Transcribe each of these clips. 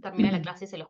Termina la clase y se los...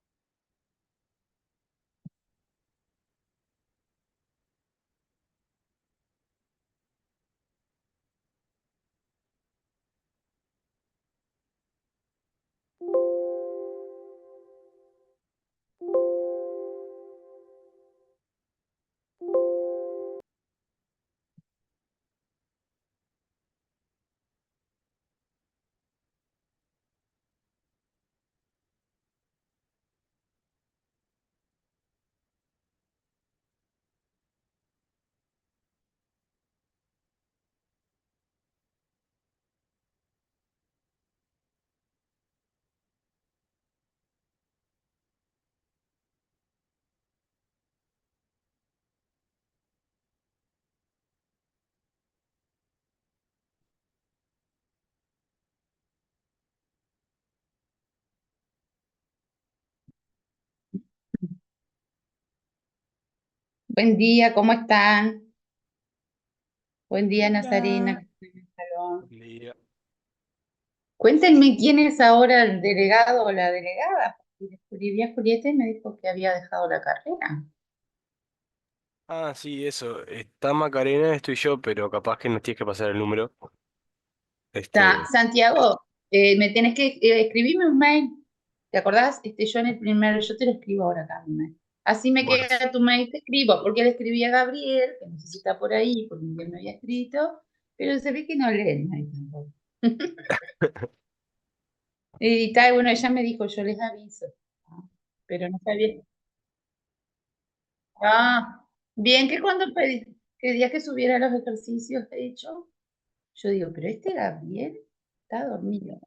Buen día, ¿cómo están? Buen día, Hola. Nazarena, que está en el salón. Lía. Cuéntenme quién es ahora el delegado o la delegada, porque le escribí a Julieta y me dijo que había dejado la carrera. Ah, sí, eso. Está Macarena, estoy yo, pero capaz que nos tienes que pasar el número. Este, Santiago, me tenés que escribirme un mail. ¿Te acordás? Yo en el primero, yo te lo escribo ahora acá, mi mail. Así me bueno, queda tu mail, te escribo, porque le escribí a Gabriel, que no sé si está por ahí, porque él me había escrito, pero se ve que no lee el mail tampoco. Y tal, bueno, ella me dijo, yo les aviso. ¿No? Pero no sabía. Ah, bien que cuando quería que subiera los ejercicios, de hecho, yo digo, pero este Gabriel está dormido.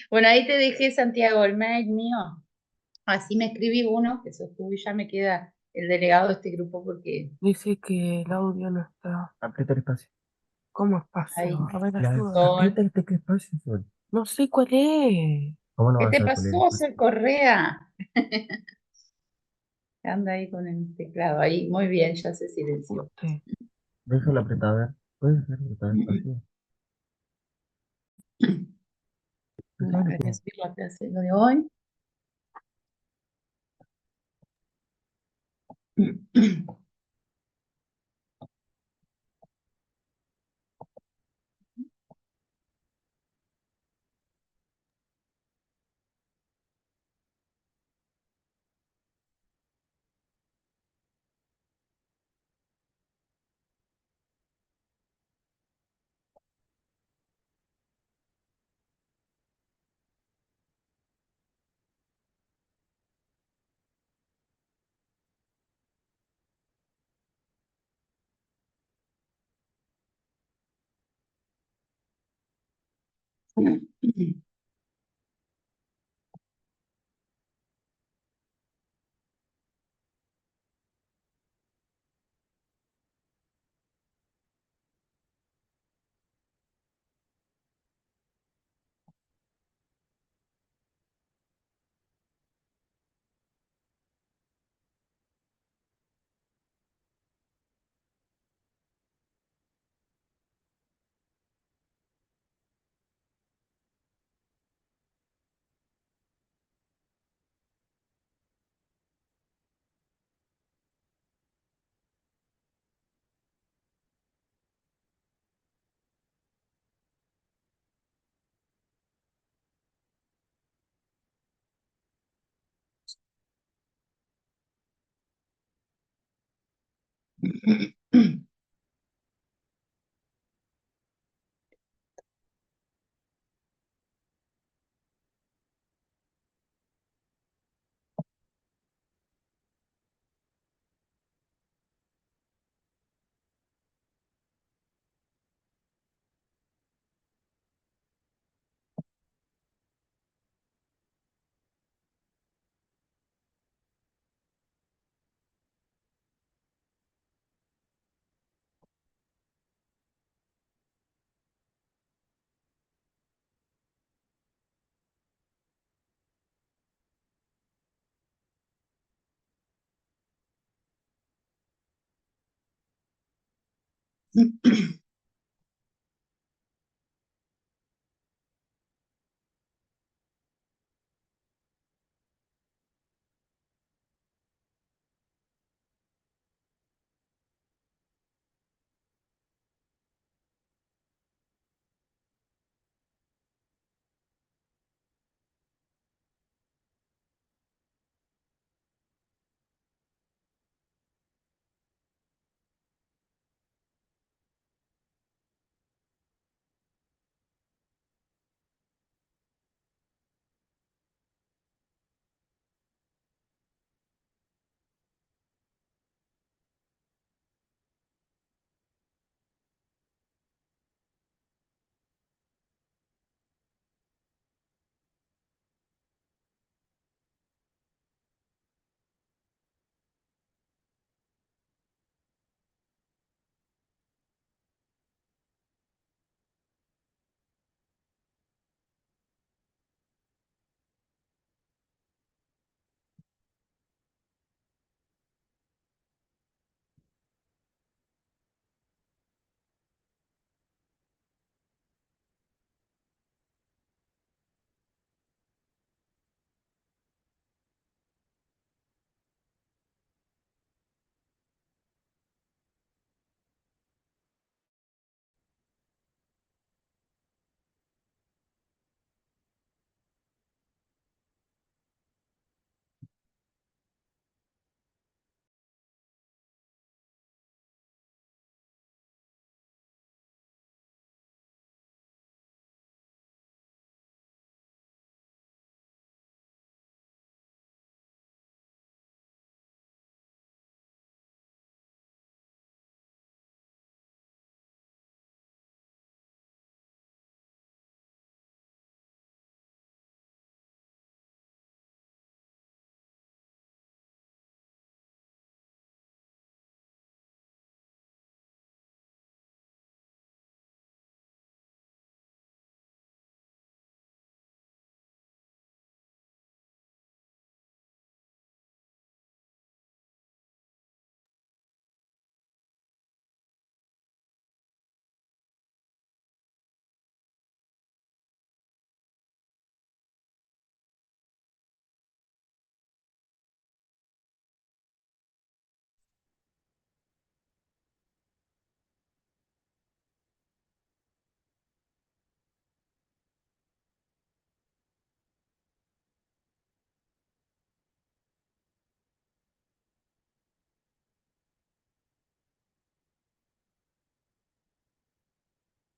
Bueno, ahí te dejé, Santiago, el mail mío. Así me escribí uno, que sos tú, y ya me queda el delegado de este grupo porque Dice que el audio no está. Aprieta el espacio. ¿Cómo ahí espacio? A ver, son. aprieta el tecla espacio, Sol. No sé cuál es. ¿Cómo no ¿Qué vas a te saber cuál es el pasó, espacio? Ser Correa? Anda ahí con el teclado, ahí, muy bien, ya se silenció. Usted. Déjalo apretado, a ver. ¿Puedes dejar apretado el espacio? A ¿Sabes lo ver, que voy a es? subir la clase lo de hoy.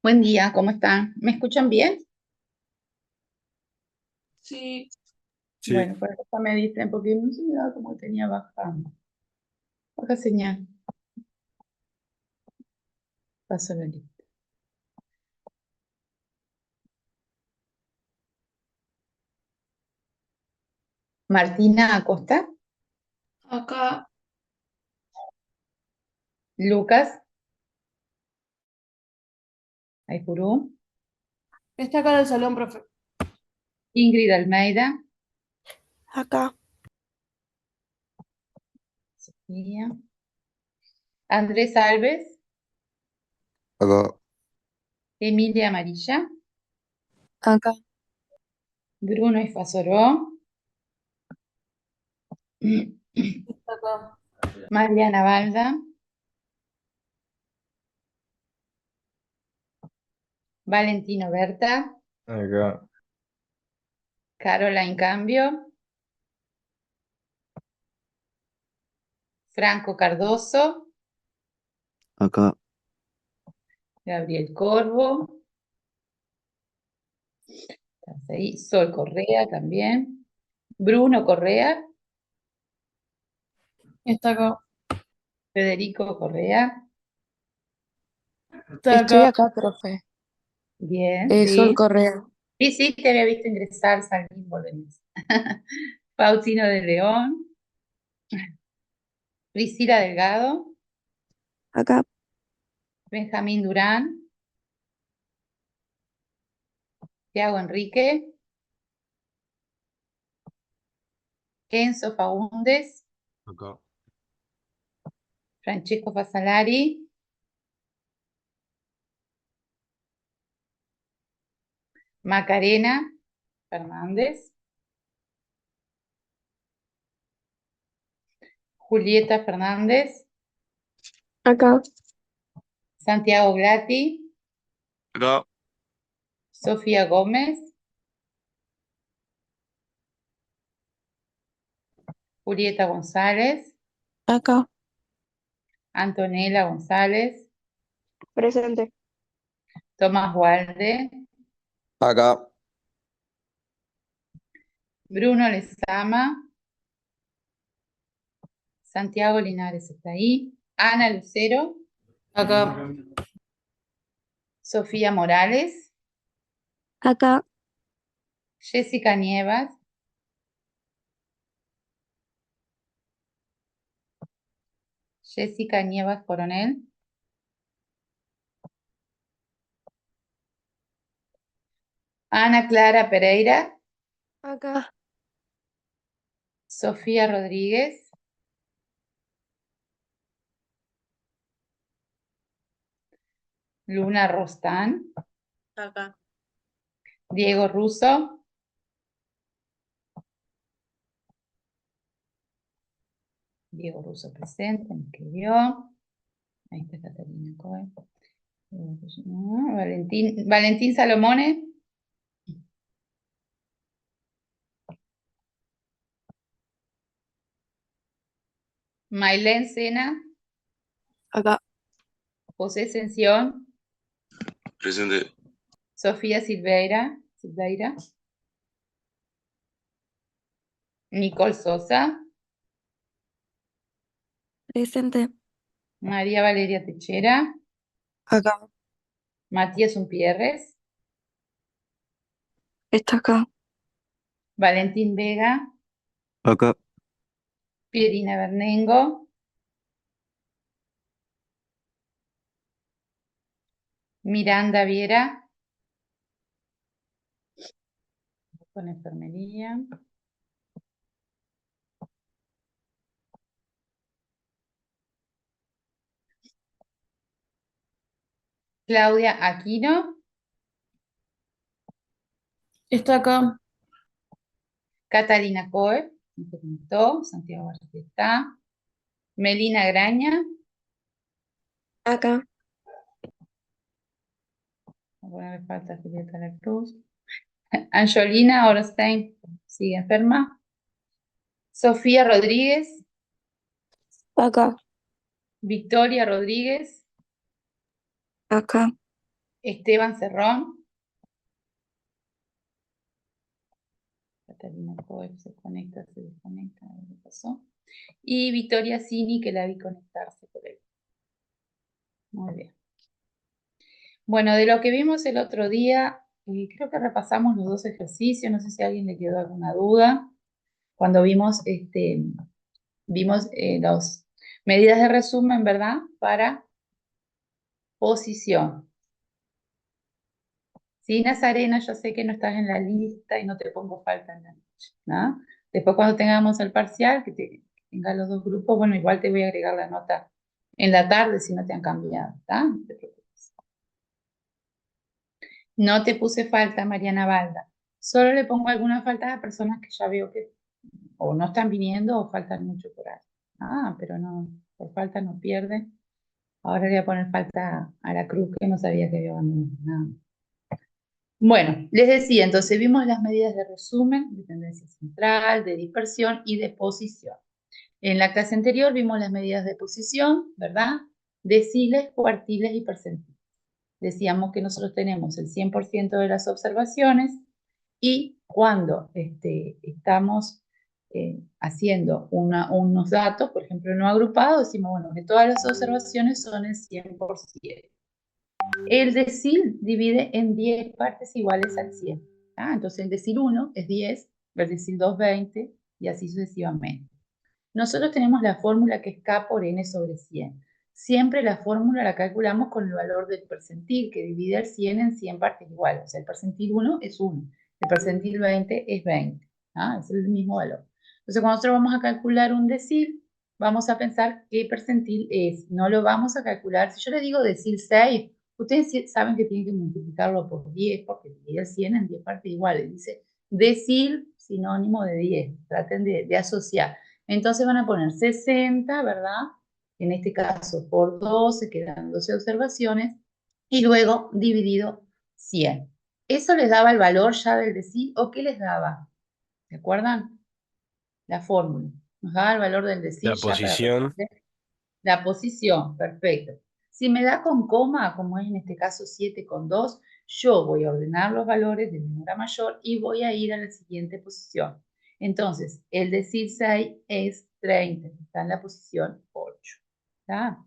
Buen día, ¿cómo están? ¿Me escuchan bien? Sí, Sí, Bueno, por acá me dicen, porque no se me daba como que tenía baja señal. Paso la lista. Martina Acosta, acá Lucas Aipurú, está acá en el salón, profe. Ingrid Almeida, Acá, Sofía, Andrés Alves, Acá, Emilia Amarilla, acá, Bruno Esfasoró, Está acá. Mariana Balda, Valentino Berta, acá, Caroline Cambio, Franco Cardoso, acá, Gabriel Corvo, estás ahí, Sol Correa también, Bruno Correa, Está acá. Federico Correa, Está estoy acá. acá, profe. bien, Sol sí. Correa. Sí, sí, te había visto ingresar, salir, volver. Faustino de León, Priscila Delgado, Acá, Benjamín Durán, Tiago Enrique, Enzo Faúndez, acá, Francesco Fasalari, Macarena Fernández, Julieta Fernández, acá, Santiago Glatti, acá, Sofía Gómez, Julieta González, acá, Antonella González, presente. Tomás Walde, acá, Bruno Lezama, Santiago Linares está ahí, Ana Lucero, Acá. Sofía Morales, Acá, Jessica Nievas, Jessica Nievas Coronel, Ana Clara Pereira, acá, Sofía Rodríguez, Luna Rostán, Acá. Diego Russo, Diego Russo presente, me escribió. Ahí está Catalina Coe. Valentín Salomone, Mailén Sena, acá, José Ascensión, Presente. Sofía Silveira, Nicole Sosa, presente. María Valeria Techera, Acá, Matías Umpierres, está acá, Valentín Vega, acá, Pierina Bernengo, Miranda Viera, con enfermería, Claudia Aquino, Está acá. Catalina Coe, me preguntó, Santiago García está, Melina Graña, acá, bueno, le falta Julieta La Cruz, Angelina Orstein, sigue enferma, Sofía Rodríguez, acá, Victoria Rodríguez, acá, Esteban Cerrón. Catalina Coel se conecta, se desconecta, a ver qué pasó. Y Victoria Cini, que la vi conectarse por ahí. Muy bien. Bueno, de lo que vimos el otro día, creo que repasamos los dos ejercicios, no sé si a alguien le quedó alguna duda. Cuando vimos las medidas de resumen, ¿verdad? Para posición. Sí, Nazarena, yo sé que no estás en la lista y no te pongo falta en la noche, ¿no? Después cuando tengamos el parcial, que tengas los dos grupos, bueno, igual te voy a agregar la nota en la tarde si no te han cambiado, ¿está? No te preocupes. No te puse falta, Mariana Balda. Solo le pongo algunas faltas a personas que ya veo que o no están viniendo o faltan mucho por ahí. Ah, pero no, por falta no pierde. Ahora le voy a poner falta a la Cruz, que no sabía que había abandonado nada. Bueno, les decía, entonces vimos las medidas de resumen, de tendencia central, de dispersión y de posición. En la clase anterior vimos las medidas de posición, ¿verdad? Deciles, cuartiles y percentiles. Decíamos que nosotros tenemos el 100% de las observaciones y cuando estamos haciendo unos datos, por ejemplo, no agrupados, decimos, bueno, que todas las observaciones son el 100%. El decil divide en 10 partes iguales al 100. Entonces el decil 1 es 10, el decil 2 20 y así sucesivamente. Nosotros tenemos la fórmula que es K por N sobre 100. Siempre la fórmula la calculamos con el valor del percentil, que divide el 100 en 100 partes iguales. O sea, el percentil 1 es 1, el percentil 20 es 20. Es el mismo valor. Entonces, cuando nosotros vamos a calcular un decil, vamos a pensar qué percentil es. No lo vamos a calcular. Si yo le digo decil 6, ustedes saben que tienen que multiplicarlo por 10, porque divide el 100 en 10 partes iguales. Dice decil, sinónimo de 10. Traten de asociar. Entonces van a poner 60, ¿verdad? En este caso por 12, quedan 12 observaciones, y luego dividido 100. ¿Eso les daba el valor ya del decil o qué les daba? ¿Se acuerdan? La fórmula. Nos daba el valor del decil La ya para posición. responder. La posición, perfecto. Si me da con coma, como es en este caso 7 con 2, yo voy a ordenar los valores de menor a mayor y voy a ir a la siguiente posición. Entonces, el decil 6 es 30, está en la posición 8. ¿Está?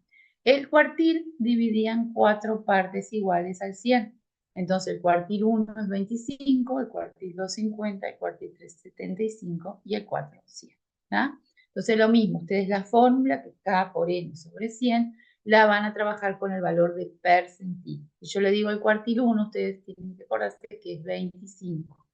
El cuartil dividía en 4 partes iguales al 100. Entonces, el cuartil 1 es 25, el cuartil 2 50, el cuartil 3 75 y el 4 100. ¿Está? Entonces, lo mismo, ustedes la fórmula, que K por N sobre 100, la van a trabajar con el valor de percentil. Si yo le digo el cuartil 1, ustedes tienen que acordarse que es 25.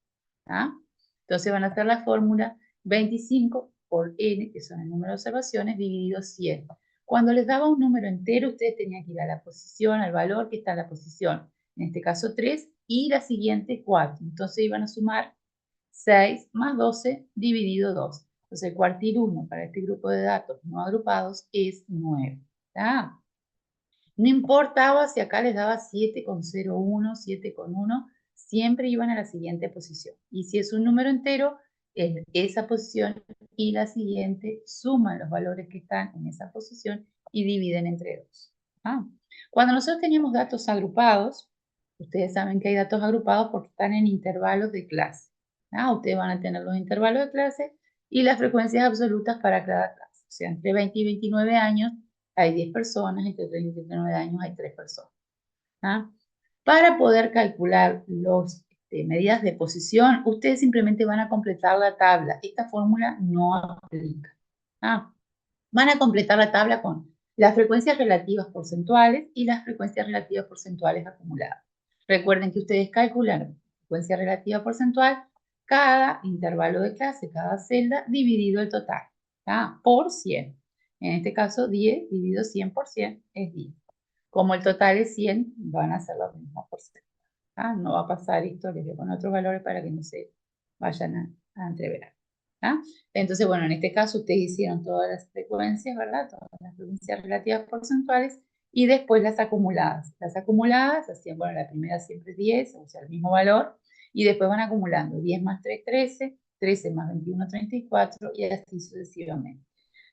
Entonces van a hacer la fórmula 25 por N, que son el número de observaciones, dividido 100. Cuando les daba un número entero, ustedes tenían que ir a la posición, al valor que está en la posición, en este caso 3, y la siguiente 4. Entonces iban a sumar 6 más 12 dividido 2. Entonces el cuartil 1 para este grupo de datos no agrupados es 9. ¿Está? No importaba si acá les daba 7,01, 7,1, siempre iban a la siguiente posición. Y si es un número entero, esa posición y la siguiente suman los valores que están en esa posición y dividen entre 2. Cuando nosotros teníamos datos agrupados, ustedes saben que hay datos agrupados porque están en intervalos de clase. Ustedes van a tener los intervalos de clase y las frecuencias absolutas para cada clase. O sea, entre 20 y 29 años hay 10 personas, entre 30 y 39 años hay 3 personas. Para poder calcular las medidas de posición, ustedes simplemente van a completar la tabla. Esta fórmula no aplica. Van a completar la tabla con las frecuencias relativas porcentuales y las frecuencias relativas porcentuales acumuladas. Recuerden que ustedes calculan frecuencia relativa porcentual cada intervalo de clase, cada celda, dividido el total, por 100. En este caso, 10 dividido 100 por 100 es 10. Como el total es 100, van a ser los mismos porcentajes. No va a pasar esto, les voy a poner otros valores para que no se vayan a entreverar. Entonces, bueno, en este caso ustedes hicieron todas las frecuencias, ¿verdad? Todas las frecuencias relativas porcentuales y después las acumuladas. Las acumuladas hacían, bueno, la primera siempre es 10, o sea, el mismo valor, y después van acumulando 10 más 3, 13, 13 más 21, 34 y así sucesivamente.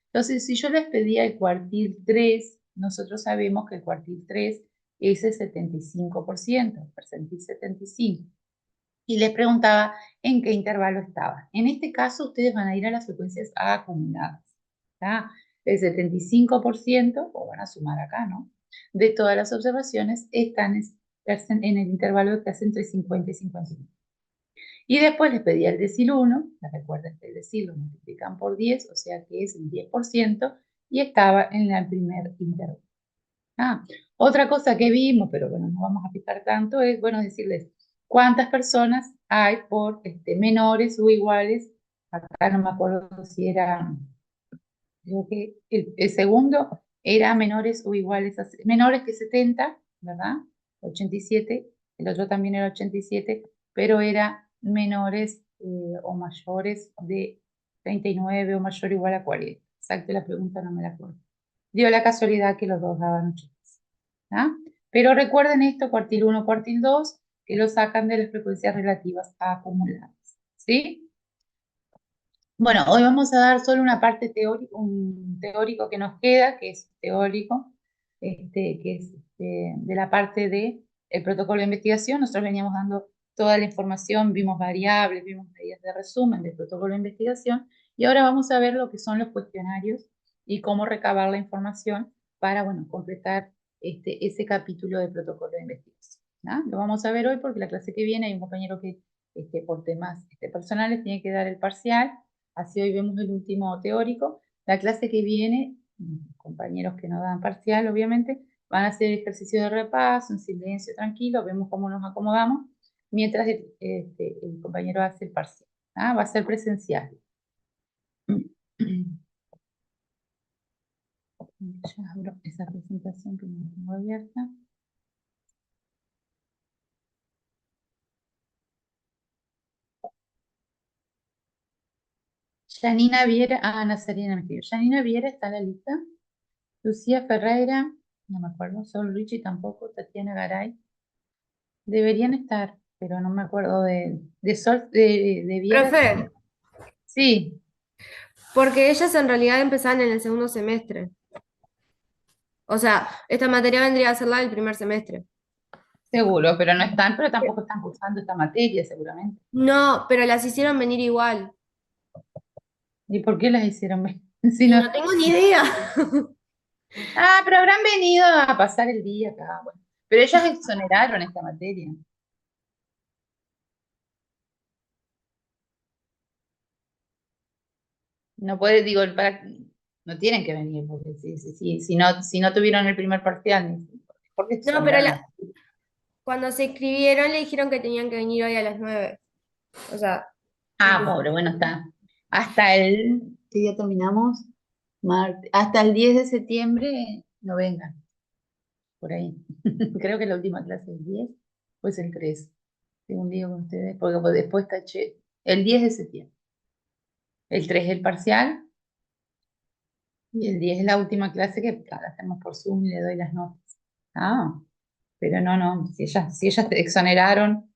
Entonces, si yo les pedía el cuartil 3, nosotros sabemos que el cuartil 3 ese 75%, percentil 75. Y les preguntaba en qué intervalo estaba. En este caso, ustedes van a ir a las frecuencias acumuladas. ¿Tá? El 75%, o van a sumar acá, ¿no? De todas las observaciones están en el intervalo de clase entre 50 y 55. Y después les pedía el decil 1, recuerden que el decil lo multiplican por 10, o sea que es el 10%, y estaba en el primer intervalo. Otra cosa que vimos, pero bueno, no vamos a fijar tanto, es, bueno, decirles cuántas personas hay por menores o iguales. Acá no me acuerdo si era, creo que el segundo era menores o iguales a, menores que 70, ¿verdad? 87, el otro también era 87, pero era menores o mayores de 39 o mayor o igual a 40. Exacto, la pregunta no me la acuerdo. Dio la casualidad que los dos daban 80. ¿Ah? Pero recuerden esto, cuartil 1, cuartil 2, que lo sacan de las frecuencias relativas a acumuladas. ¿Sí? Bueno, hoy vamos a dar solo una parte teórica, un teórico que nos queda, que es teórico, que es de la parte de el protocolo de investigación. Nosotros veníamos dando toda la información, vimos variables, vimos medidas de resumen del protocolo de investigación, y ahora vamos a ver lo que son los cuestionarios y cómo recabar la información para, bueno, completar ese capítulo del protocolo de investigación. ¿Ah? Lo vamos a ver hoy porque la clase que viene hay un compañero que por temas personales tiene que dar el parcial. Así hoy vemos el último teórico. La clase que viene, compañeros que no dan parcial, obviamente, van a hacer ejercicio de repaso, en silencio, tranquilo, vemos cómo nos acomodamos, mientras el compañero hace el parcial. ¿Ah? Va a ser presencial. Ya abro esa presentación que no tengo abierta. Janina Viera, Nazarena me escribió. Janina Viera está en la lista. Lucía Ferreira, no me acuerdo. Sol Richie tampoco. Tatiana Garay. Deberían estar, pero no me acuerdo de Sol, de Viera. Profe, Sí, porque ellas en realidad empezaban en el segundo semestre. O sea, esta materia vendría a ser la del primer semestre. seguro, pero no están, pero tampoco están cursando esta materia, seguramente. No, pero las hicieron venir igual. ¿Y por qué las hicieron? Si Y no... no tengo ni idea. Pero habrán venido a pasar el día acá. Bueno. Pero ellas exoneraron esta materia. No puede, digo, no tienen que venir, porque si no tuvieron el primer parcial, ¿por qué No, pero exoneraron? cuando se inscribieron le dijeron que tenían que venir hoy a las 9. O sea, Pobre, bueno, está. ¿Qué día terminamos? Hasta el 10 de septiembre no vengan, por ahí. Creo que la última clase es el 10, pues el 3, según digo con ustedes, porque después taché el 10 de septiembre. El 3 es el parcial, y el 10 es la última clase que la hacemos por Zoom y le doy las notas. Pero no, si ellas te exoneraron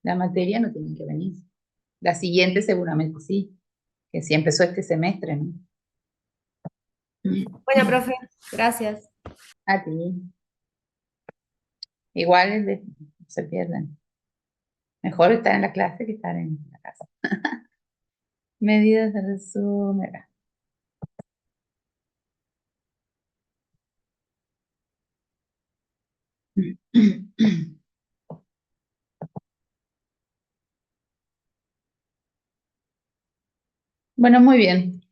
la materia, no tienen que venir. La siguiente seguramente sí, que sí empezó este semestre, ¿no? bueno, profe, gracias. A ti. Igual no se pierden. Mejor estar en la clase que estar en la casa. Medidas de resumen. Bueno, muy bien.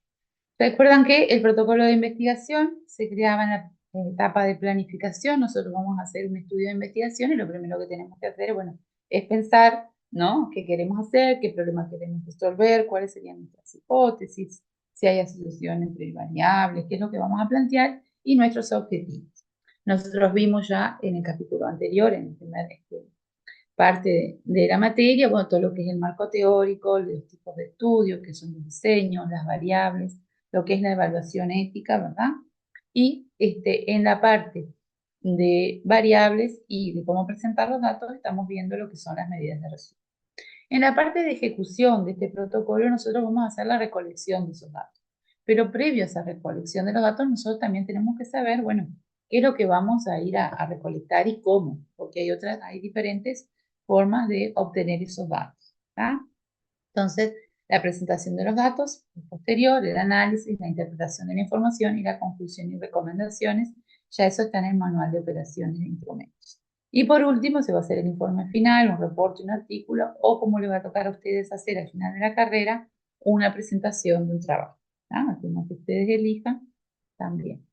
Recuerdan que el protocolo de investigación se creaba en la etapa de planificación. Nosotros vamos a hacer un estudio de investigación y lo primero que tenemos que hacer, bueno, es pensar, ¿no? ¿Qué queremos hacer? ¿Qué problemas queremos resolver? ¿Cuáles serían nuestras hipótesis? Si hay asociación entre variables, qué es lo que vamos a plantear y nuestros objetivos. Nosotros vimos ya en el capítulo anterior, en el primer parte de la materia, bueno, todo lo que es el marco teórico, los tipos de estudios, que son los diseños, las variables, lo que es la evaluación ética, ¿verdad? Y en la parte de variables y de cómo presentar los datos, estamos viendo lo que son las medidas de resumen. En la parte de ejecución de este protocolo, nosotros vamos a hacer la recolección de esos datos. Pero previo a esa recolección de los datos, nosotros también tenemos que saber, bueno, qué es lo que vamos a ir a recolectar y cómo, porque hay diferentes formas de obtener esos datos. ¿Tá? Entonces, la presentación de los datos, el posterior, el análisis, la interpretación de la información y la conclusión y recomendaciones, ya eso está en el manual de operaciones de instrumentos. Y por último, se va a hacer el informe final, un reporte, un artículo, o como le va a tocar a ustedes hacer al final de la carrera, una presentación de un trabajo. El tema que ustedes elijan también.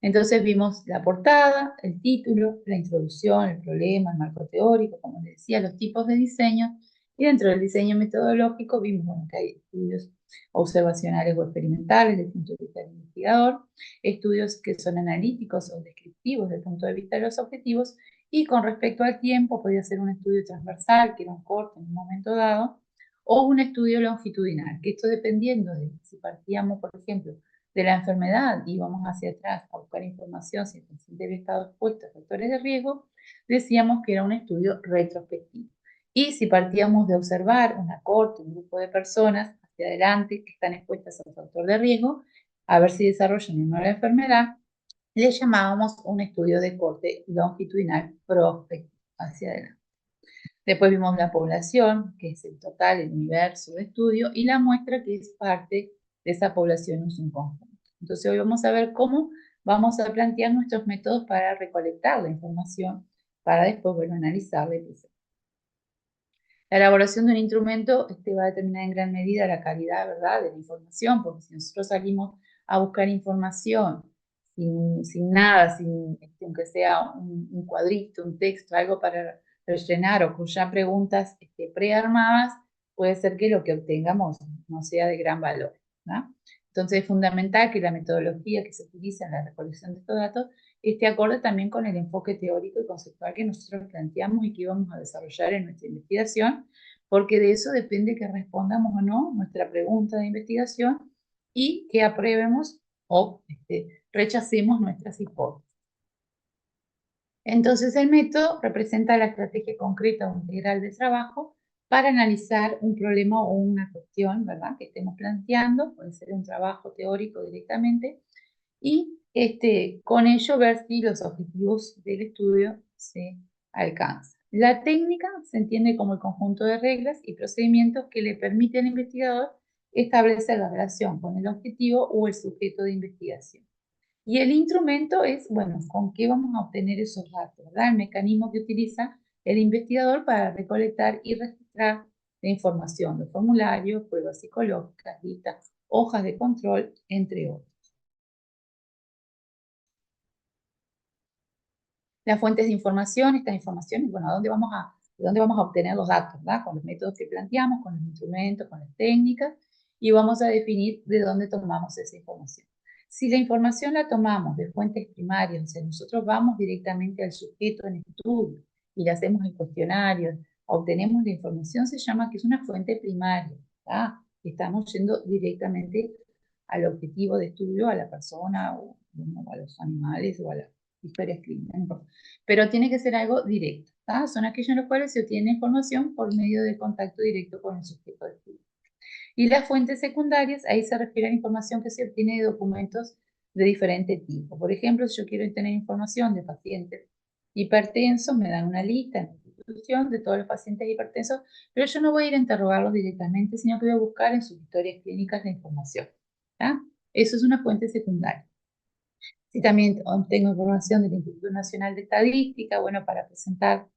Entonces vimos la portada, el título, la introducción, el problema, el marco teórico, como les decía, los tipos de diseño, y dentro del diseño metodológico vimos bueno, que hay estudios observacionales o experimentales desde el punto de vista del investigador, estudios que son analíticos o descriptivos desde el punto de vista de los objetivos, y con respecto al tiempo podía ser un estudio transversal, que era un corte en un momento dado, o un estudio longitudinal, que esto dependiendo de si partíamos, por ejemplo, de la enfermedad y vamos hacia atrás a buscar información si el paciente había estado expuesto a factores de riesgo, decíamos que era un estudio retrospectivo. Y si partíamos de observar una corte, un grupo de personas hacia adelante que están expuestas a factor de riesgo, a ver si desarrollan una nueva enfermedad, le llamábamos un estudio de corte longitudinal prospectivo hacia adelante. Después vimos la población, que es el total, el universo de estudio, y la muestra, que es parte de esa población en su conjunto. Entonces hoy vamos a ver cómo vamos a plantear nuestros métodos para recolectar la información, para después volver a analizarla y presentarla. La elaboración de un instrumento va a determinar en gran medida la calidad, ¿verdad?, de la información, porque si nosotros salimos a buscar información sin nada, aunque sea un cuadrito, un texto, algo para rellenar o con ya preguntas prearmadas, puede ser que lo que obtengamos no sea de gran valor, ¿no? Entonces es fundamental que la metodología que se utiliza en la recolección de estos datos esté acorde también con el enfoque teórico y conceptual que nosotros planteamos y que vamos a desarrollar en nuestra investigación, porque de eso depende que respondamos o no nuestra pregunta de investigación y que apruebemos o rechacemos nuestras hipótesis. Entonces el método representa la estrategia concreta o integral de trabajo para analizar un problema o una cuestión, ¿verdad?, que estemos planteando, puede ser un trabajo teórico directamente, y con ello ver si los objetivos del estudio se alcanzan. La técnica se entiende como el conjunto de reglas y procedimientos que le permiten al investigador establecer la relación con el objetivo o el sujeto de investigación. Y el instrumento es, bueno, con qué vamos a obtener esos datos, ¿verdad? El mecanismo que utiliza el investigador para recolectar y registrar la información, los formularios, pruebas psicológicas, listas, hojas de control, entre otros. Las fuentes de información, estas informaciones, bueno, ¿de dónde vamos a obtener los datos? ¿Verdad? Con los métodos que planteamos, con los instrumentos, con las técnicas, y vamos a definir de dónde tomamos esa información. Si la información la tomamos de fuentes primarias, o sea, nosotros vamos directamente al sujeto en estudio y le hacemos el cuestionario, obtenemos la información, se llama que es una fuente primaria, ¿verdad? Estamos yendo directamente al objetivo de estudio, a la persona, o a los animales, o a las historias clínicas, no, pero tiene que ser algo directo, ¿tá? Son aquellos en los cuales se obtiene información por medio de contacto directo con el sujeto de estudio. Y las fuentes secundarias, ahí se refiere a la información que se obtiene de documentos de diferente tipo. Por ejemplo, si yo quiero tener información de pacientes hipertensos, me dan una lista en la institución de todos los pacientes hipertensos, pero yo no voy a ir a interrogarlos directamente, sino que voy a buscar en sus historias clínicas la información, ¿tá? Eso es una fuente secundaria. Si también obtengo información del Instituto Nacional de Estadística, bueno, para presentar,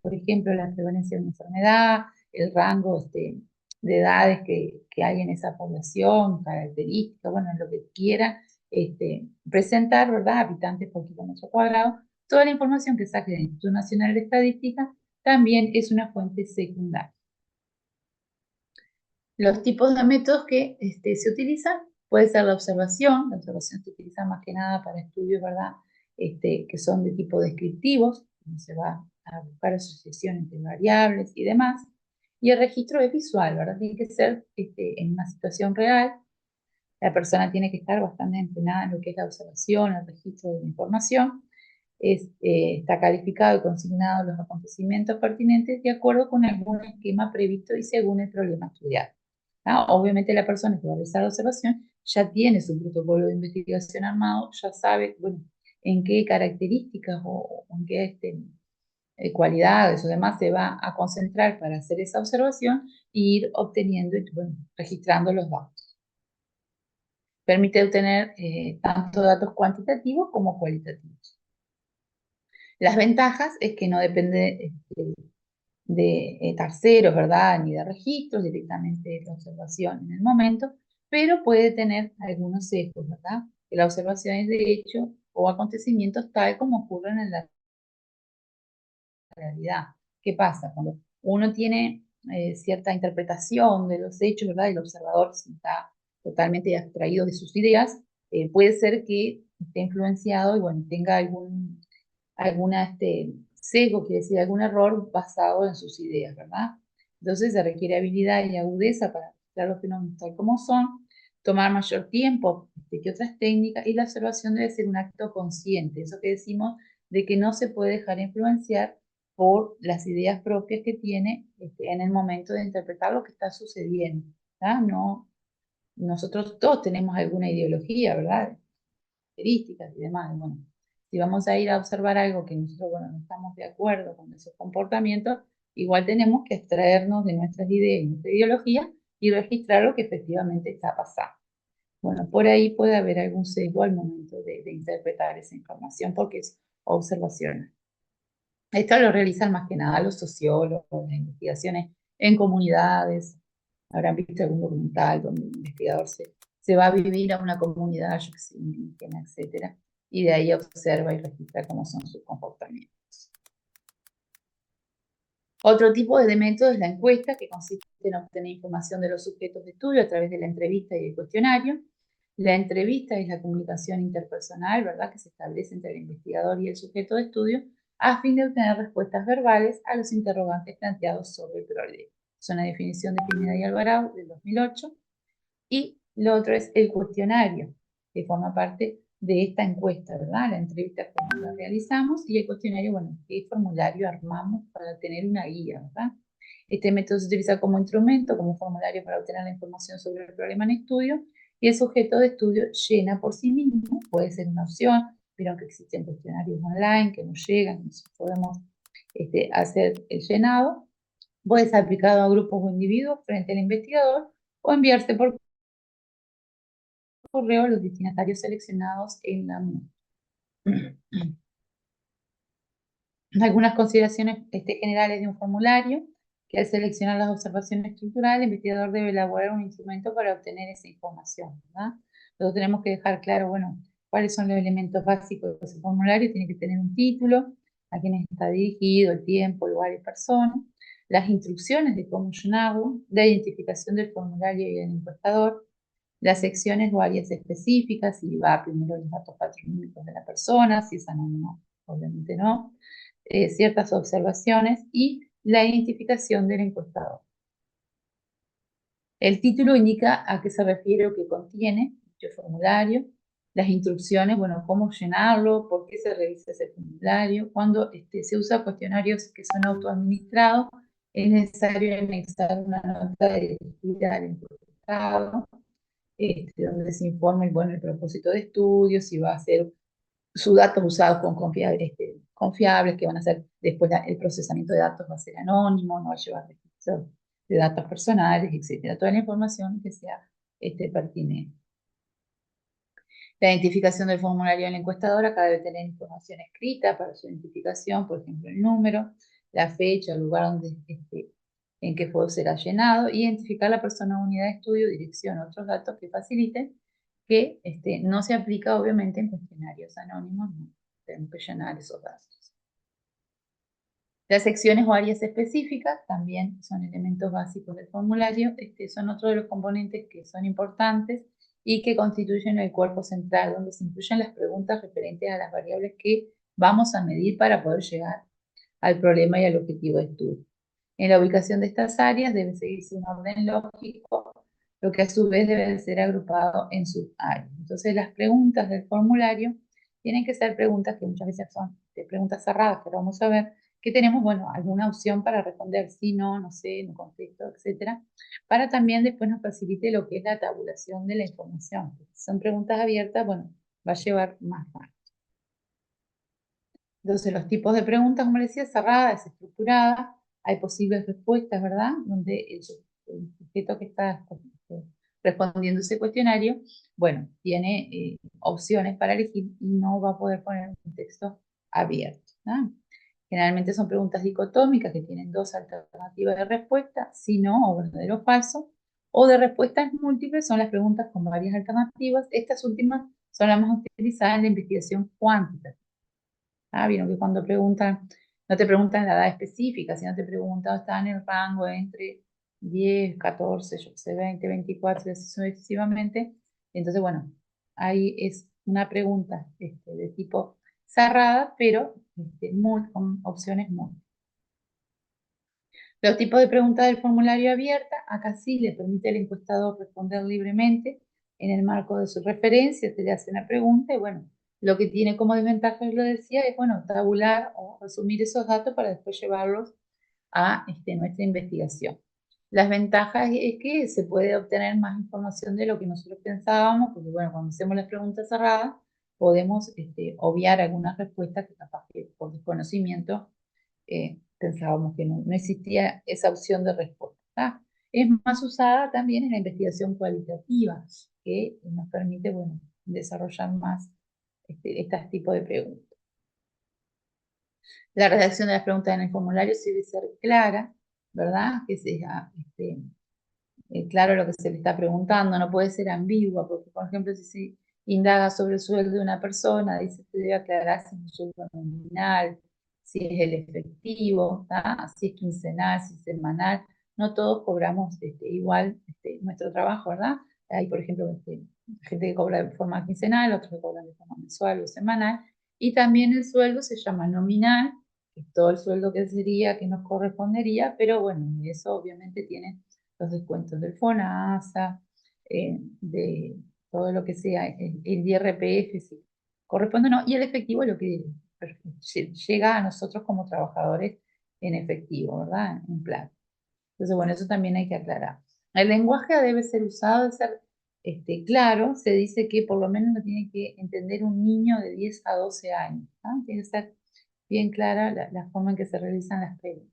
por ejemplo, la prevalencia de una enfermedad, el rango de edades que hay en esa población, características, bueno, lo que quiera presentar, ¿verdad?, habitantes por kilómetro cuadrado, toda la información que saque del Instituto Nacional de Estadística también es una fuente secundaria. Los tipos de métodos que se utilizan puede ser la observación se utiliza más que nada para estudios, ¿verdad?, que son de tipo descriptivos, donde se va a buscar asociación entre variables y demás, y el registro es visual, ¿verdad?, tiene que ser en una situación real, la persona tiene que estar bastante entrenada en lo que es la observación, el registro de la información, está calificado y consignado los acontecimientos pertinentes de acuerdo con algún esquema previsto y según el problema estudiado. ¿No? Obviamente la persona que va a realizar la observación ya tiene su protocolo de investigación armado, ya sabe, bueno, en qué características o en qué cualidades o demás se va a concentrar para hacer esa observación e ir obteniendo y bueno, registrando los datos. Permite obtener tanto datos cuantitativos como cualitativos. Las ventajas es que no depende de terceros, ¿verdad? Ni de registros, directamente de la observación en el momento, pero puede tener algunos sesgos, ¿verdad? Que la observación es de hecho o acontecimientos tal como ocurren en la realidad. ¿Qué pasa? Cuando uno tiene cierta interpretación de los hechos, ¿verdad? El observador si está totalmente abstraído de sus ideas, puede ser que esté influenciado y bueno, tenga alguna sesgo, quiere decir algún error basado en sus ideas, ¿verdad? Entonces se requiere habilidad y agudeza para mostrar los fenómenos tal como son, tomar mayor tiempo que otras técnicas y la observación debe ser un acto consciente, eso que decimos de que no se puede dejar influenciar por las ideas propias que tiene en el momento de interpretar lo que está sucediendo, ¿verdad? No, nosotros todos tenemos alguna ideología, ¿verdad? Características y demás. Bueno, si vamos a ir a observar algo que nosotros, bueno, no estamos de acuerdo con esos comportamientos, igual tenemos que extraernos de nuestras ideas y nuestra ideología y registrar lo que efectivamente está pasando. Bueno, por ahí puede haber algún sesgo al momento de interpretar esa información porque es observacional. Esto lo realizan más que nada los sociólogos, las investigaciones en comunidades. Habrán visto algún documental donde un investigador se va a vivir a una comunidad, yo que sé, indígena, etcétera, y de ahí observa y registra cómo son sus comportamientos. Otro tipo de método es la encuesta, que consiste en obtener información de los sujetos de estudio a través de la entrevista y el cuestionario. La entrevista es la comunicación interpersonal, ¿verdad?, que se establece entre el investigador y el sujeto de estudio a fin de obtener respuestas verbales a los interrogantes planteados sobre el problema. Es una definición de Pineda y Alvarado del 2008. Y lo otro es el cuestionario, que forma parte de esta encuesta, ¿verdad? La entrevista como la realizamos y el cuestionario, bueno, qué formulario armamos para tener una guía, ¿verdad? Este método se utiliza como instrumento, como formulario para obtener la información sobre el problema en estudio y el sujeto de estudio llena por sí mismo, puede ser una opción, pero aunque existen cuestionarios online que nos llegan, nosotros podemos hacer el llenado, puede ser aplicado a grupos o individuos frente al investigador o enviarse por correo a los destinatarios seleccionados en la muestra. Algunas consideraciones generales de un formulario, que al seleccionar las observaciones estructurales, el investigador debe elaborar un instrumento para obtener esa información, ¿verdad? Luego tenemos que dejar claro, bueno, cuáles son los elementos básicos de ese formulario. Tiene que tener un título, a quién está dirigido, el tiempo, lugar y persona, las instrucciones de cómo llenarlo, la identificación del formulario y del encuestador, las secciones o áreas específicas, si va primero los datos patronímicos de la persona, si es anónimo, obviamente no, ciertas observaciones y la identificación del encuestador. El título indica a qué se refiere o qué contiene dicho formulario, las instrucciones, bueno, cómo llenarlo, por qué se revisa ese formulario. Cuando se usa cuestionarios que son autoadministrados, es necesario anexar una nota dirigida al encuestado, donde se informe, bueno, el propósito de estudio, si va a ser sus datos usados con confiables, que van a ser después el procesamiento de datos va a ser anónimo, no va a llevar registro de datos personales, etcétera. Toda la información que sea pertinente. La identificación del formulario en la encuestadora, acá debe tener información escrita para su identificación, por ejemplo, el número, la fecha, el lugar donde, en que será llenado, identificar la persona o unidad de estudio, dirección, otros datos que faciliten que no se aplica obviamente en cuestionarios anónimos, no tenemos que llenar esos datos. Las secciones o áreas específicas también son elementos básicos del formulario, son otro de los componentes que son importantes y que constituyen el cuerpo central, donde se incluyen las preguntas referentes a las variables que vamos a medir para poder llegar al problema y al objetivo de estudio. En la ubicación de estas áreas debe seguirse un orden lógico, lo que a su vez debe ser agrupado en subáreas. Entonces, las preguntas del formulario tienen que ser preguntas que muchas veces son preguntas cerradas, que vamos a ver, que tenemos, bueno, alguna opción para responder sí, no, no sé, no contesto, etcétera, para también después nos facilite lo que es la tabulación de la información. Si son preguntas abiertas, bueno, va a llevar más tiempo. Entonces, los tipos de preguntas, como les decía, cerradas, estructuradas, hay posibles respuestas, ¿verdad? Donde el sujeto que está respondiendo ese cuestionario, bueno, tiene opciones para elegir y no va a poder poner un texto abierto, ¿no? Generalmente son preguntas dicotómicas que tienen dos alternativas de respuesta, sí, no, o verdadero o falso, o de respuestas múltiples son las preguntas con varias alternativas. Estas últimas son las más utilizadas en la investigación cuantitativa. Vieron que cuando preguntan, no te preguntan la edad específica, sino te preguntan, está en el rango entre 10, 14, yo sé, 20, 24, y así sucesivamente. Entonces, bueno, ahí es una pregunta de tipo cerrada, pero con opciones múltiples. Los tipos de preguntas del formulario abierta, acá sí le permite al encuestador responder libremente en el marco de su referencia, se le hace una pregunta y bueno, lo que tiene como desventaja, yo lo decía, es bueno, tabular o resumir esos datos para después llevarlos a nuestra investigación. Las ventajas es que se puede obtener más información de lo que nosotros pensábamos, porque bueno, cuando hacemos las preguntas cerradas, podemos obviar algunas respuestas que capaz que por desconocimiento pensábamos que no existía esa opción de respuesta. Es más usada también en la investigación cualitativa, que nos permite, bueno, desarrollar más este tipo de preguntas. La redacción de las preguntas en el formulario debe ser clara, ¿verdad? Que sea claro lo que se le está preguntando, no puede ser ambigua, porque, por ejemplo, si se indaga sobre el sueldo de una persona, dice que debe aclarar si es un sueldo nominal, si es el efectivo, si es quincenal, si es semanal. No todos cobramos igual nuestro trabajo, ¿verdad? Hay, por ejemplo, gente que cobra de forma quincenal, otros que cobran de forma mensual o semanal, y también el sueldo se llama nominal, que es todo el sueldo que sería, que nos correspondería, pero bueno, eso obviamente tiene los descuentos del FONASA, de todo lo que sea, el IRPF, si corresponde o no, y el efectivo es lo que llega a nosotros como trabajadores en efectivo, ¿verdad? En plata. Entonces, bueno, eso también hay que aclarar. El lenguaje debe ser usado, debe ser claro, se dice que por lo menos lo tiene que entender un niño de 10 a 12 años, ¿no? Tiene que ser bien clara la forma en que se realizan las preguntas.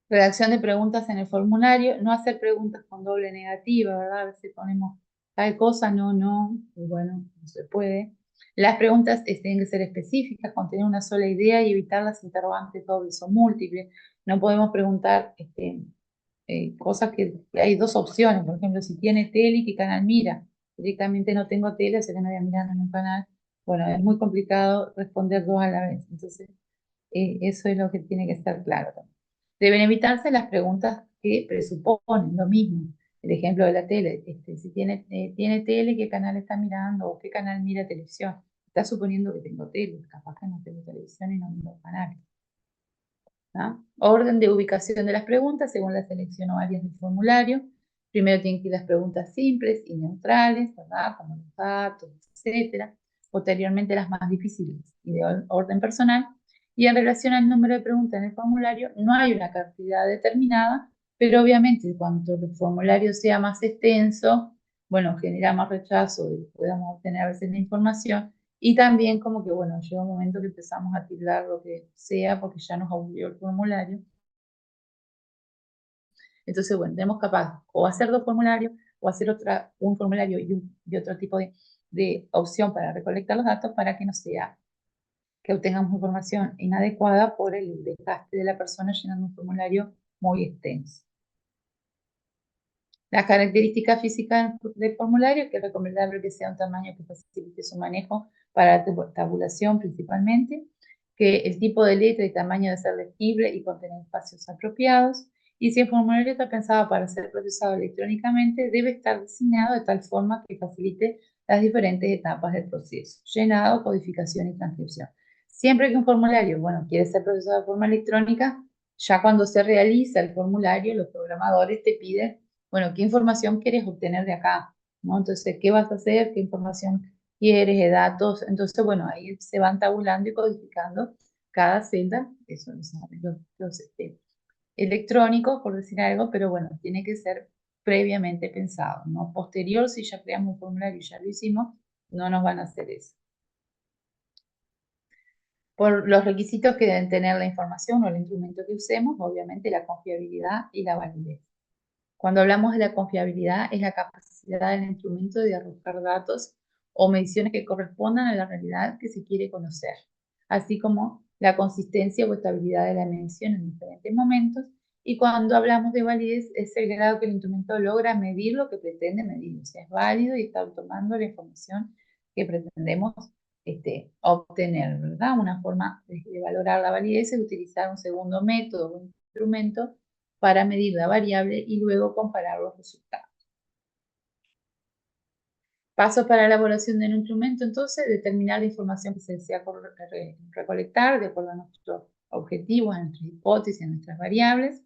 Redacción de preguntas en el formulario, no hacer preguntas con doble negativa, ¿verdad? A veces ponemos tal cosa, no, no, y bueno, no se puede. Las preguntas tienen que ser específicas, contener una sola idea y evitar las interrogantes dobles o múltiples. No podemos preguntar cosas que hay dos opciones, por ejemplo, si tiene tele, ¿qué canal mira? Directamente no tengo tele, así que no voy a mirar en un canal. Bueno, es muy complicado responder dos a la vez, entonces eso es lo que tiene que estar claro también. Deben evitarse las preguntas que presuponen lo mismo. El ejemplo de la tele, si tiene tele, ¿qué canal está mirando? ¿O qué canal mira televisión? Está suponiendo que tengo tele, capaz que no tengo televisión y no miro canales. ¿No? Orden de ubicación de las preguntas según la selección o áreas del formulario. Primero tienen que ir las preguntas simples y neutrales, ¿verdad? Como los datos, etc. Posteriormente las más difíciles y de orden personal. Y en relación al número de preguntas en el formulario, no hay una cantidad determinada, pero obviamente cuanto el formulario sea más extenso, bueno, genera más rechazo y podamos obtener a veces la información. Y también como que, bueno, llega un momento que empezamos a tildar lo que sea porque ya nos aburrió el formulario. Entonces, bueno, tenemos capaz o hacer dos formularios o hacer un formulario y otro tipo de opción para recolectar los datos para que no sea que obtengamos información inadecuada por el desgaste de la persona llenando un formulario muy extenso. Las características físicas del formulario, que es recomendable que sea un tamaño que facilite su manejo para la tabulación principalmente, que el tipo de letra y tamaño debe ser legible y contener espacios apropiados, y si el formulario está pensado para ser procesado electrónicamente, debe estar diseñado de tal forma que facilite las diferentes etapas del proceso: llenado, codificación y transcripción. Siempre que un formulario, bueno, quiere ser procesado de forma electrónica, ya cuando se realiza el formulario, los programadores te piden, bueno, ¿qué información quieres obtener de acá? ¿No? Entonces, ¿qué vas a hacer? ¿Qué información quieres de datos? Entonces, bueno, ahí se van tabulando y codificando cada celda. Eso lo saben los electrónicos, por decir algo, pero bueno, tiene que ser previamente pensado, no posterior. Si ya creamos un formulario y ya lo hicimos, no nos van a hacer eso. Por los requisitos que deben tener la información o el instrumento que usemos, obviamente la confiabilidad y la validez. Cuando hablamos de la confiabilidad, es la capacidad del instrumento de arrojar datos o mediciones que correspondan a la realidad que se quiere conocer, así como la consistencia o estabilidad de la medición en diferentes momentos. Y cuando hablamos de validez, es el grado que el instrumento logra medir lo que pretende medir, o sea, es válido y está tomando la información que pretendemos obtener, ¿verdad? Una forma de valorar la validez es utilizar un segundo método o instrumento para medir la variable y luego comparar los resultados. Pasos para la elaboración de un instrumento, entonces, determinar la información que se desea recolectar de acuerdo a nuestros objetivos, a nuestras hipótesis, a nuestras variables.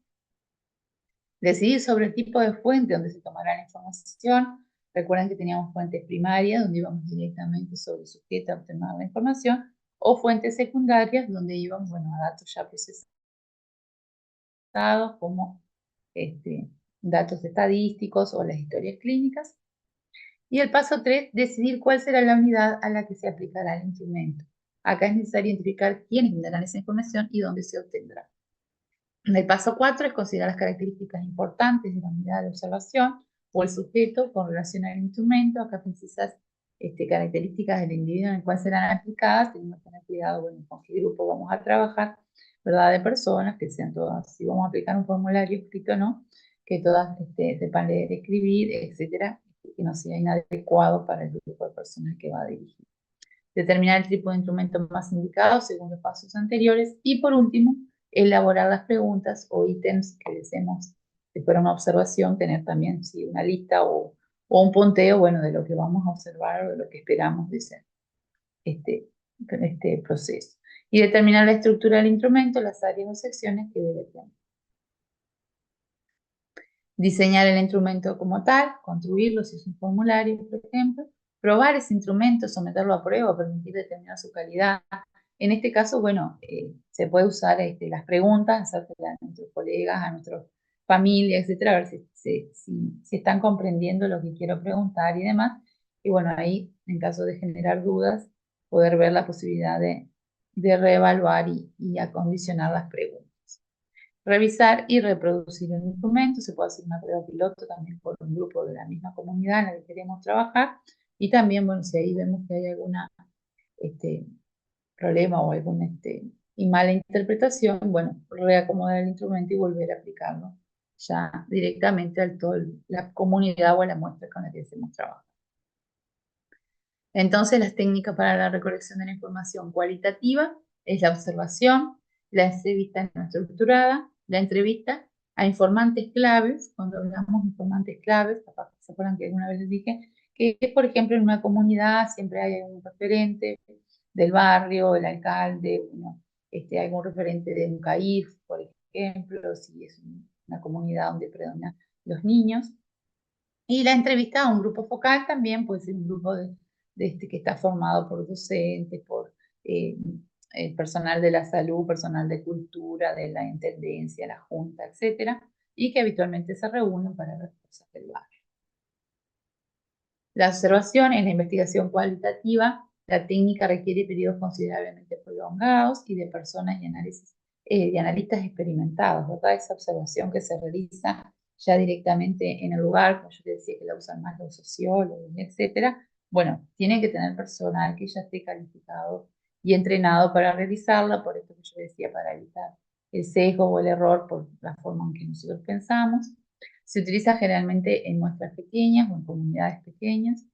Decidir sobre el tipo de fuente donde se tomará la información. Recuerden que teníamos fuentes primarias, donde íbamos directamente sobre el sujeto a obtener la información, o fuentes secundarias, donde íbamos, a datos ya procesados, como datos estadísticos o las historias clínicas. Y el paso 3, decidir cuál será la unidad a la que se aplicará el instrumento. Acá es necesario identificar quiénes tendrán esa información y dónde se obtendrá. El paso 4 es considerar las características importantes de la unidad de observación o el sujeto con relación al instrumento. Acá precisas características del individuo en el cual serán aplicadas, teniendo que tener cuidado, con qué grupo vamos a trabajar, ¿verdad? De personas, que sean todas, si vamos a aplicar un formulario escrito o no, que todas sepan leer, escribir, etcétera, que no sea inadecuado para el grupo de personas que va a dirigir. Determinar el tipo de instrumento más indicado según los pasos anteriores. Y por último, elaborar las preguntas o ítems que deseemos, si fuera una observación, tener también una lista o un punteo, de lo que vamos a observar o de lo que esperamos de ser este proceso. Y determinar la estructura del instrumento, las áreas o secciones que debe tener. Diseñar el instrumento como tal, construirlo si es un formulario, por ejemplo, probar ese instrumento, someterlo a prueba, permitir determinar su calidad. En este caso, se puede usar las preguntas, hacérselas a nuestros colegas, a nuestra familia, etcétera, a ver si están comprendiendo lo que quiero preguntar y demás. Y ahí, en caso de generar dudas, poder ver la posibilidad de reevaluar y acondicionar las preguntas. Revisar y reproducir el instrumento. Se puede hacer una prueba piloto también por un grupo de la misma comunidad en la que queremos trabajar. Y también, si ahí vemos que hay alguna problema o alguna mala interpretación, reacomodar el instrumento y volver a aplicarlo ya directamente a toda la comunidad o a la muestra con la que hacemos trabajo. Entonces, las técnicas para la recolección de la información cualitativa es la observación, la entrevista no estructurada, la entrevista a informantes claves. Cuando hablamos de informantes claves, capaz que se acuerdan que alguna vez les dije que, por ejemplo, en una comunidad siempre hay un referente del barrio, el alcalde, algún referente de un CAIF, por ejemplo, si es una comunidad donde predominan los niños. Y la entrevista a un grupo focal también puede ser un grupo que está formado por docentes, por personal de la salud, personal de cultura, de la intendencia, la junta, etcétera, y que habitualmente se reúnen para ver cosas del barrio. La observación en la investigación cualitativa, la técnica requiere periodos considerablemente prolongados y de personas y analistas experimentados, ¿verdad? Esa observación que se realiza ya directamente en el lugar, como yo te decía que la usan más los sociólogos, etcétera. Tiene que tener personal que ya esté calificado y entrenado para realizarla, por esto que yo decía, para evitar el sesgo o el error por la forma en que nosotros pensamos. Se utiliza generalmente en muestras pequeñas o en comunidades pequeñas.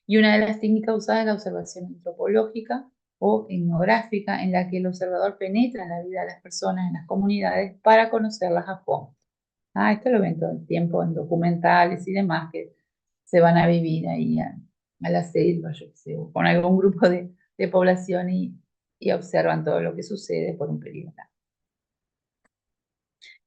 Y una de las técnicas usadas es la observación antropológica o etnográfica, en la que el observador penetra en la vida de las personas en las comunidades para conocerlas a fondo. Esto lo ven todo el tiempo en documentales y demás que se van a vivir ahí a la selva, yo qué sé, o con algún grupo de población y observan todo lo que sucede por un periodo.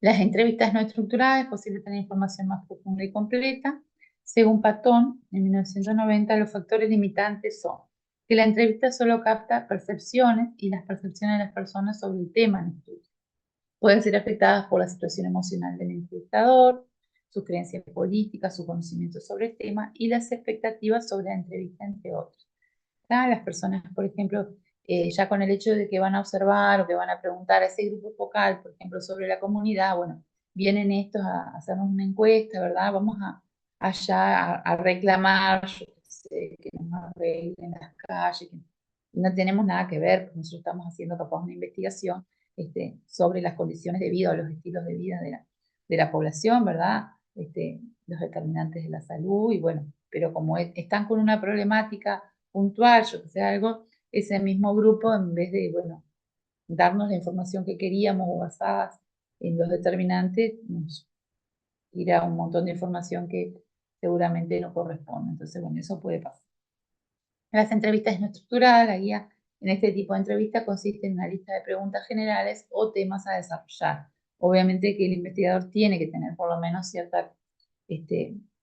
Las entrevistas no estructuradas es posible tener información más profunda y completa. Según Patton, en 1990, los factores limitantes son que la entrevista solo capta percepciones y las percepciones de las personas sobre el tema en estudio pueden ser afectadas por la situación emocional del entrevistador, sus creencias políticas, su conocimiento sobre el tema y las expectativas sobre la entrevista, entre otros. Las personas, por ejemplo, ya con el hecho de que van a observar o que van a preguntar a ese grupo focal, por ejemplo, sobre la comunidad, bueno, vienen estos a hacernos una encuesta, ¿verdad? Vamos allá a reclamar, yo qué sé, que nos arreglen las calles, que no tenemos nada que ver, porque nosotros estamos haciendo capaz una investigación sobre las condiciones de vida o los estilos de vida de la población, ¿verdad? Los determinantes de la salud, y bueno, pero como están con una problemática puntual, yo que sé, algo, ese mismo grupo, en vez de, bueno, darnos la información que queríamos o basadas en los determinantes, nos irá un montón de información que seguramente no corresponde. Entonces, bueno, eso puede pasar. Las entrevistas no estructuradas, la guía en este tipo de entrevista consiste en una lista de preguntas generales o temas a desarrollar. Obviamente que el investigador tiene que tener por lo menos cierta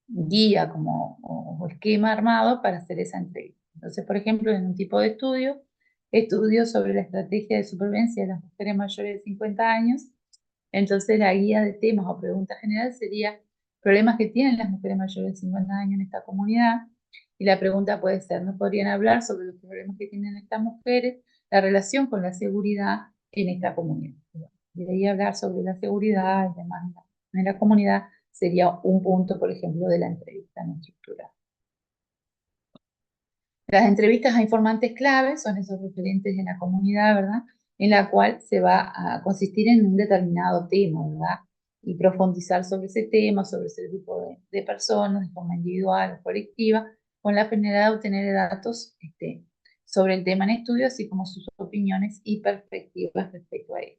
guía o esquema armado para hacer esa entrevista. Entonces, por ejemplo, en un tipo de estudio sobre la estrategia de supervivencia de las mujeres mayores de 50 años, entonces la guía de temas o preguntas generales sería problemas que tienen las mujeres mayores de 50 años en esta comunidad. Y la pregunta puede ser, ¿no podrían hablar sobre los problemas que tienen estas mujeres, la relación con la seguridad en esta comunidad? De ahí hablar sobre la seguridad y demás en la comunidad sería un punto, por ejemplo, de la entrevista no estructurada. Las entrevistas a informantes clave son esos referentes en la comunidad, ¿verdad? En la cual se va a consistir en un determinado tema, ¿verdad? Y profundizar sobre ese tema, sobre ese grupo de personas, de forma individual o colectiva, con la finalidad de obtener datos sobre el tema en estudio, así como sus opiniones y perspectivas respecto a él.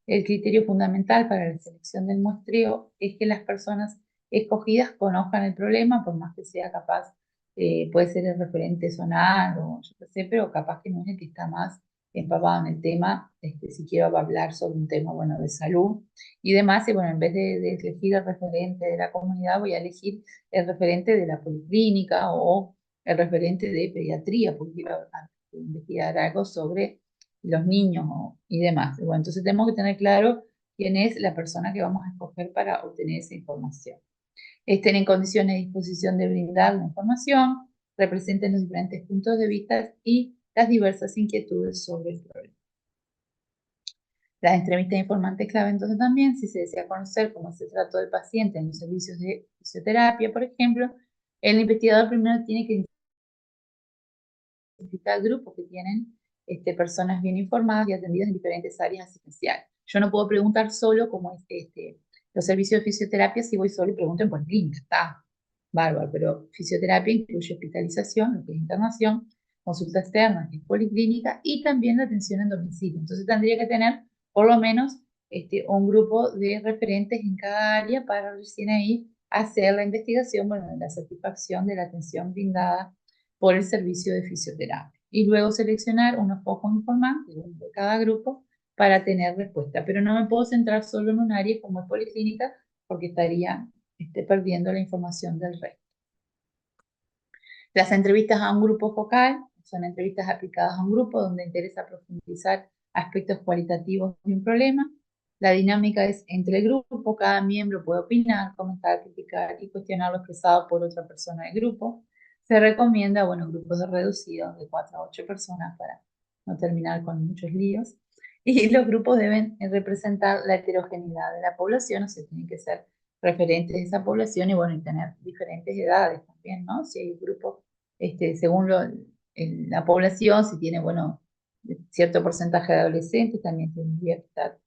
El criterio fundamental para la selección del muestreo es que las personas escogidas conozcan el problema, por más que sea capaz, puede ser el referente zonal o yo qué sé, pero capaz que no es el que está más empapado en el tema, si quiero hablar sobre un tema, bueno, de salud y demás, y bueno, en vez de elegir el referente de la comunidad, voy a elegir el referente de la policlínica o el referente de pediatría, porque quiero investigar algo sobre los niños y demás. Bueno, entonces tenemos que tener claro quién es la persona que vamos a escoger para obtener esa información. Estén en condiciones de disposición de brindar la información, representen los diferentes puntos de vista y las diversas inquietudes sobre el problema. Las entrevistas de informantes clave, entonces también, si se desea conocer cómo se trató del paciente en los servicios de fisioterapia, por ejemplo, el investigador primero tiene que identificar grupos que tienen personas bien informadas y atendidas en diferentes áreas asistenciales. Yo no puedo preguntar solo cómo es los servicios de fisioterapia si voy solo y pregunto en policlínica, está bárbaro, pero fisioterapia incluye hospitalización, lo que es internación, consulta externa, que es policlínica, y también la atención en domicilio. Entonces tendría que tener por lo menos un grupo de referentes en cada área para recién ahí hacer la investigación, bueno, la satisfacción de la atención brindada por el servicio de fisioterapia. Y luego seleccionar unos pocos informantes de cada grupo para tener respuesta. Pero no me puedo centrar solo en un área como es policlínica porque estaría perdiendo la información del resto. Las entrevistas a un grupo focal son entrevistas aplicadas a un grupo donde interesa profundizar aspectos cualitativos de un problema. La dinámica es entre el grupo, cada miembro puede opinar, comentar, criticar y cuestionar lo expresado por otra persona del grupo. Se recomienda, bueno, grupos reducidos de 4 a 8 personas para no terminar con muchos líos. Y los grupos deben representar la heterogeneidad de la población, o sea, tienen que ser referentes de esa población y, bueno, y tener diferentes edades también, ¿no? Si hay un grupo, según la población, si tiene, bueno, cierto porcentaje de adolescentes, también tendría que estar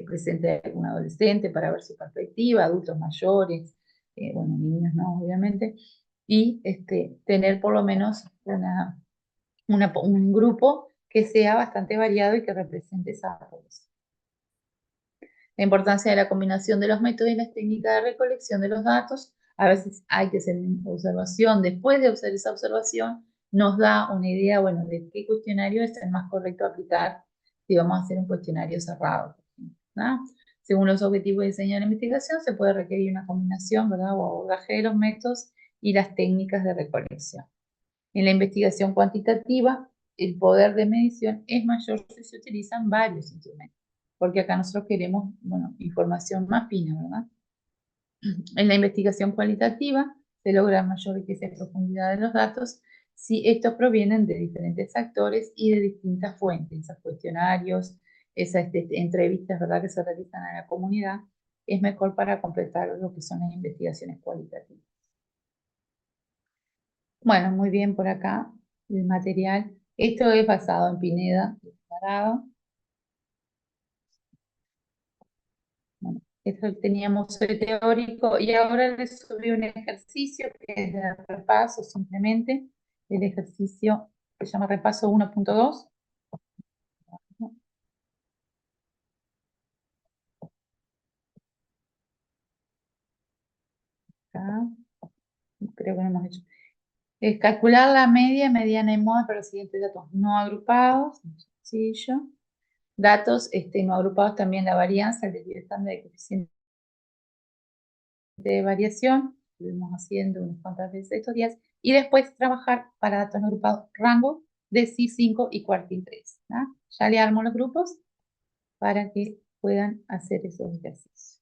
presente algún adolescente para ver su perspectiva, adultos mayores, bueno, niños no, obviamente, y tener por lo menos un grupo que sea bastante variado y que represente esa población. La importancia de la combinación de los métodos y las técnicas de recolección de los datos. A veces hay que hacer una observación. Después de hacer esa observación, nos da una idea, bueno, de qué cuestionario es el más correcto aplicar si vamos a hacer un cuestionario cerrado, ¿no? Según los objetivos de diseño de la investigación, se puede requerir una combinación, ¿verdad?, o abordaje de los métodos y las técnicas de recolección. En la investigación cuantitativa, el poder de medición es mayor si se utilizan varios instrumentos, porque acá nosotros queremos, bueno, información más fina, ¿verdad? En la investigación cualitativa se logra mayor riqueza y profundidad de los datos si estos provienen de diferentes actores y de distintas fuentes, esos cuestionarios, esas entrevistas, ¿verdad?, que se realizan a la comunidad, es mejor para completar lo que son las investigaciones cualitativas. Bueno, muy bien por acá, el material. Esto es basado en Pineda, preparado. Bueno, esto teníamos hoy teórico y ahora les subí un ejercicio que es de repaso simplemente. El ejercicio se llama repaso 1.2. Acá, creo que lo hemos hecho. Es calcular la media, mediana y moda para los siguientes datos no agrupados. Sencillo. Datos no agrupados también la varianza, el desvío estándar de coeficiente de variación. Lo estuvimos haciendo unas cuantas veces estos días. Y después trabajar para datos no agrupados rango de C5 y cuartil 3. ¿no? Ya le armo los grupos para que puedan hacer esos ejercicios.